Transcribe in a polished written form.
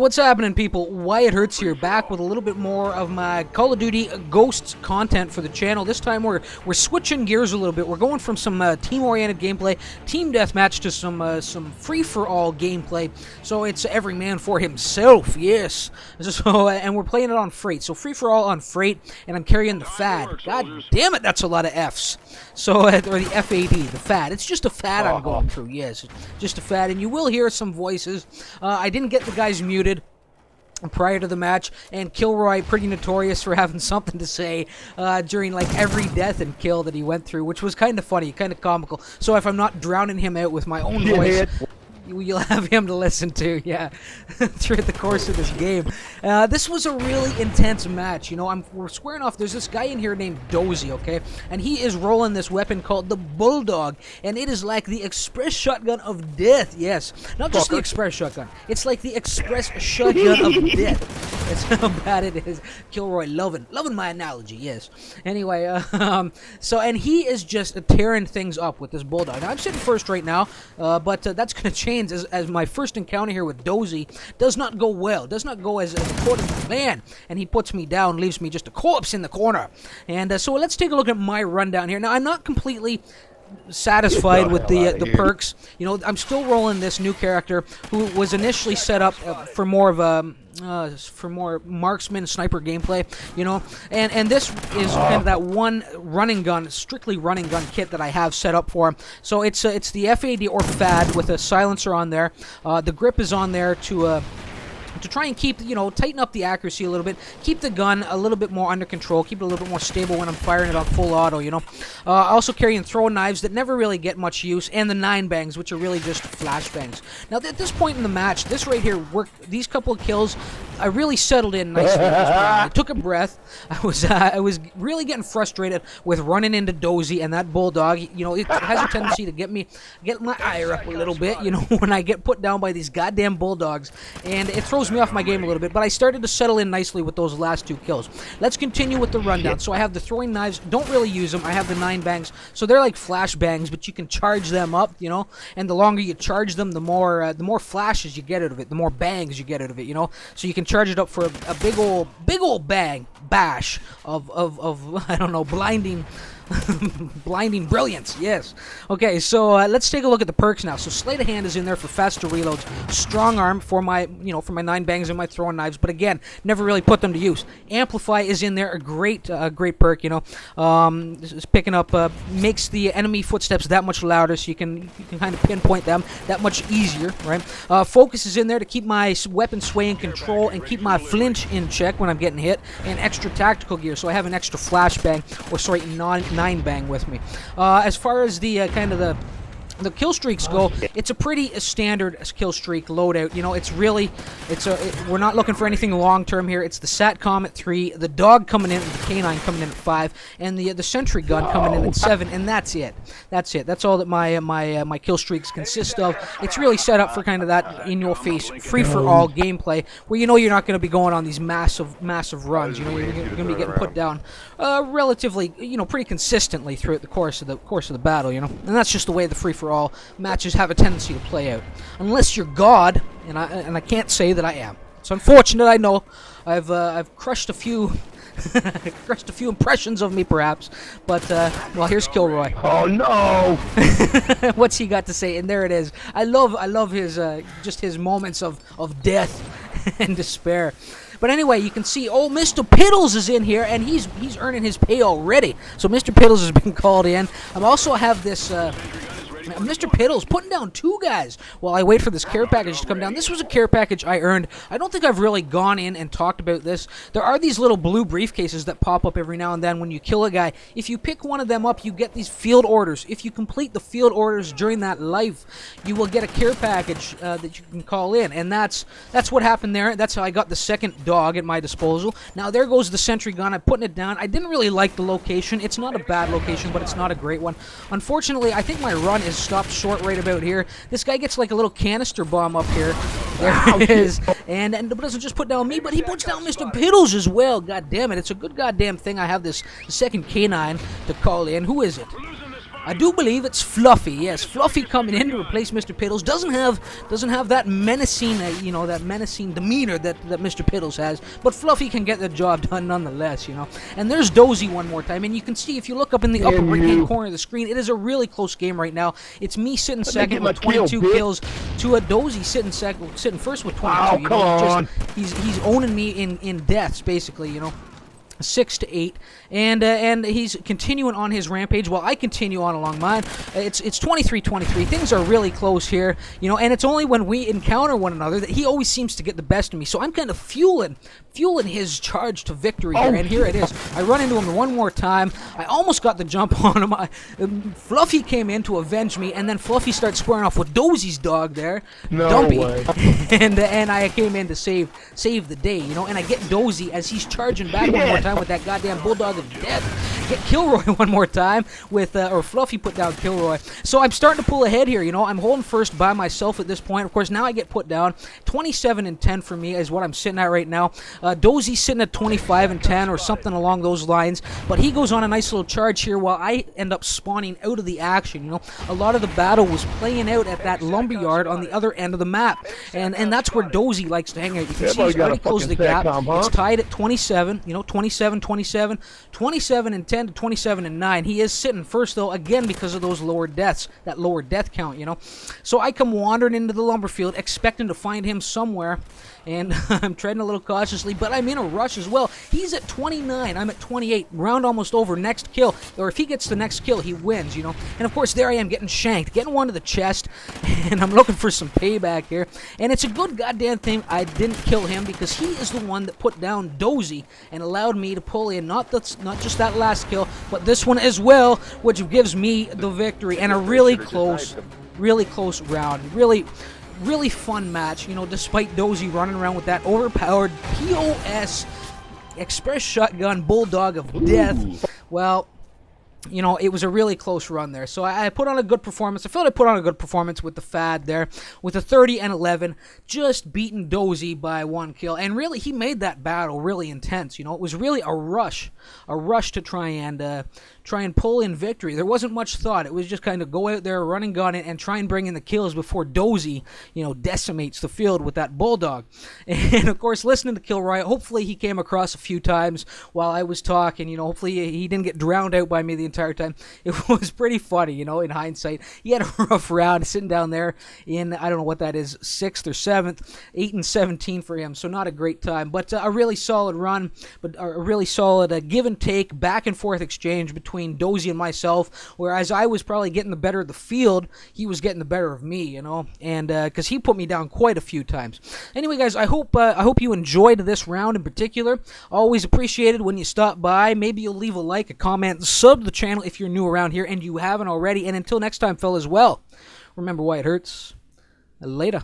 what's happening, people? Wyatt Hurts here, back with a little bit more of my Call of Duty Ghosts content for the channel. This time we're switching gears a little bit. We're going from some team-oriented gameplay, team deathmatch, to some free-for-all gameplay. So it's every man for himself, yes. So and we're playing it on Freight. So free-for-all on Freight, and I'm carrying the FAD. God damn it, that's a lot of Fs. So or the FAD, the FAD. It's just a FAD I'm going through. Yes, just a FAD, and you will hear some voices. I didn't get the guys muted prior to the match, and Kilroy pretty notorious for having something to say during like every death and kill that he went through, which was kind of funny, kind of comical. So if I'm not drowning him out with my own voice, you'll have him to listen to, yeah, throughout the course of this game. This was a really intense match. You know, we're squaring off. There's this guy in here named Dozy, okay? And he is rolling this weapon called the Bulldog, and it is like the express shotgun of death. Yes, not just the express shotgun. It's like the express shotgun of death. That's how bad it is. Kilroy loving my analogy, yes. Anyway, and he is just tearing things up with this Bulldog. Now, I'm sitting first right now, but that's going to change as my first encounter here with Dozy does not go well. Does not go as according to plan. And he puts me down, leaves me just a corpse in the corner. And so let's take a look at my rundown here. Now, I'm not completely satisfied with the perks. You know, I'm still rolling this new character who was initially set up for more of a marksman sniper gameplay, you know, and this is kind of that one strictly running gun kit that I have set up for him. So it's the FAD or FAD with a silencer on there. The grip is on there to try and keep, you know, tighten up the accuracy a little bit, keep the gun a little bit more under control, keep it a little bit more stable when I'm firing it on full auto, you know. Also carrying throwing knives that never really get much use, and the 9-bangs, which are really just flashbangs. Now, at this point in the match, this right here worked. These couple of kills, I really settled in nicely. I took a breath. I was really getting frustrated with running into Dozy and that Bulldog. You know, it has a tendency to get my ire up a little bit, you know, when I get put down by these goddamn Bulldogs, and it throws me off my game a little bit, but I started to settle in nicely with those last 2 kills. Let's continue with the rundown. So I have the throwing knives, don't really use them. I have the 9-bangs, so they're like flashbangs, but you can charge them up, you know, and the longer you charge them, the more flashes you get out of it, the more bangs you get out of it, you know, so you can charge it up for a big old bash of I don't know, blinding brilliance, yes. Okay, so let's take a look at the perks now. So Sleight of Hand is in there for faster reloads, Strong Arm for my 9-bangs and my throwing knives, but again, never really put them to use. Amplify is in there, a great perk, you know. Picking up makes the enemy footsteps that much louder, so you can kind of pinpoint them that much easier, right? Focus is in there to keep my weapon sway in control and keep my flinch in check when I'm getting hit, and extra tactical gear, so I have an extra flashbang, or sorry, 9-bang with me. As far as the kind of the kill streaks go, it's a pretty standard kill streak loadout. You know, we're not looking for anything long term here. It's the SATCOM at 3, the dog coming in, the K9 coming in at 5, and the sentry gun coming in at 7, and that's it. That's it. That's all that my kill streaks consist of. It's really set up for kind of that in-your-face, free-for-all gameplay, where you know you're not going to be going on these massive runs. You know, you're going to be getting put down relatively, you know, pretty consistently throughout the course of the battle. You know, and that's just the way the free-for-all matches have a tendency to play out, unless you're God, and I can't say that I am. It's unfortunate, I know. I've crushed a few crushed a few impressions of me, perhaps, but well, here's Kilroy. Oh no! What's he got to say? And there it is. I love his just his moments of death and despair. But anyway, you can see, oh, Mr. Piddles is in here, and he's earning his pay already. So Mr. Piddles has been called in. I also have this Mr. Piddles putting down 2 guys while I wait for this care package to come down. This was a care package I earned. I don't think I've really gone in and talked about this. There are these little blue briefcases that pop up every now and then when you kill a guy. If you pick one of them up, you get these field orders. If you complete the field orders during that life, you will get a care package that you can call in, and that's what happened there. That's how I got the second dog at my disposal. Now there goes the sentry gun. I'm putting it down. I didn't really like the location. It's not a bad location, but it's not a great one. Unfortunately, I think my run is stopped short right about here. This guy gets like a little canister bomb up here. There it is. And doesn't just put down me, but he puts down Mr. Piddles as well. God damn it. It's a good goddamn thing I have this second K9 to call in. Who is it? I do believe it's Fluffy. Yes, Fluffy coming in to replace Mr. Piddles. Doesn't have that menacing, that menacing demeanor that Mr. Piddles has. But Fluffy can get the job done nonetheless, And there's Dozy one more time, and you can see if you look up in the upper right-hand corner of the screen, it is a really close game right now. It's me sitting second with 22 kills to a Dozy sitting first with 22. Wow, come on. He's owning me in deaths basically, 6-8, and he's continuing on his rampage while I continue on along mine. It's 23-23. Things are really close here, and it's only when we encounter one another that he always seems to get the best of me. So I'm kind of fueling his charge to victory here, and here it is. I run into him one more time. I almost got the jump on him. Fluffy came in to avenge me, and then Fluffy starts squaring off with Dozy's dog there, Dumpy, and I came in to save the day, and I get Dozy as he's charging back one more time with that goddamn Bulldog of Death. Get Kilroy one more time with, or Fluffy put down Kilroy. So I'm starting to pull ahead here, I'm holding first by myself at this point. Of course, now I get put down. 27-10 for me is what I'm sitting at right now. Dozy's sitting at 25-10 or something along those lines, but he goes on a nice little charge here while I end up spawning out of the action, A lot of the battle was playing out at that lumberyard on the other end of the map, and that's where Dozy likes to hang out. You can see he's already closed the gap. It's tied at 27, 27-27, 27-10 to 27-9. He is sitting first, though, again because of those lower deaths, that lower death count, So I come wandering into the lumber field, expecting to find him somewhere, and I'm treading a little cautiously, but I'm in a rush as well. He's at 29, I'm at 28, round almost over, next kill, or if he gets the next kill, he wins, And of course, there I am getting shanked, getting one to the chest, and I'm looking for some payback here, and it's a good goddamn thing I didn't kill him because he is the one that put down Dozy and allowed me to pull in not just that last kill, but this one as well, which gives me the victory, and a really close round. Really fun match, despite Dozy running around with that overpowered POS Express Shotgun Bulldog of Death. Well, it was a really close run there. So I put on a good performance. I felt I put on a good performance with the FAD there, with a 30-11, just beating Dozy by one kill. And really, he made that battle really intense. It was really a rush to try and pull in victory. There wasn't much thought. It was just kind of go out there, run and gun it, and try and bring in the kills before Dozy, decimates the field with that Bulldog. And of course, listening to Kilroy, hopefully he came across a few times while I was talking. Hopefully he didn't get drowned out by me the entire time. It was pretty funny, in hindsight. He had a rough round sitting down there in, I don't know what that is, 6th or 7th, 8-17 for him, so not a great time. But a really solid run, but a really solid give and take, back and forth exchange between Dozy and myself, whereas I was probably getting the better of the field, he was getting the better of me, and because he put me down quite a few times. Anyway, guys, I hope you enjoyed this round in particular. Always appreciated when you stop by. Maybe you'll leave a like, a comment, sub to the channel if you're new around here and you haven't already. And until next time, fellas, remember why it hurts. Later.